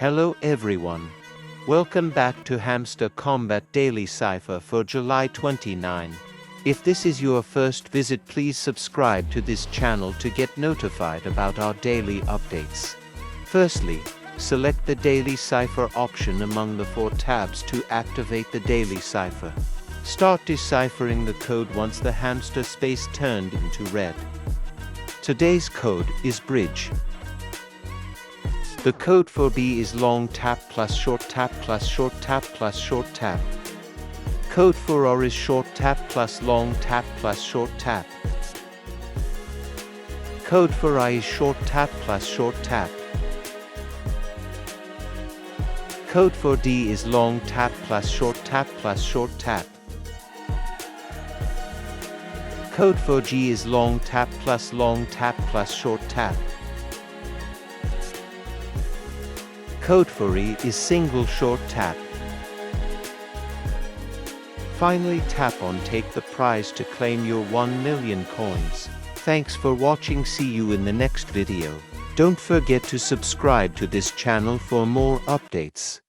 Hello everyone. Welcome back to HAMSTER KOMBAT Daily Cipher for July 29. If this is your first visit, please subscribe to this channel to get notified about our daily updates. Firstly, select the Daily Cipher option among the 4 tabs to activate the Daily Cipher. Start deciphering the code once the hamster space turned into red. Today's code is bridge. The code for B is long tap plus short tap plus short tap plus short tap. Code for R is short tap plus long tap plus short tap. Code for I is short tap plus short tap. Code for D is long tap plus short tap plus short tap. Code for G is long tap plus short tap. Code for E is single short tap. Finally, tap on Take the Prize to claim your 1 million coins. Thanks for watching. See you in the next video. Don't forget to subscribe to this channel for more updates.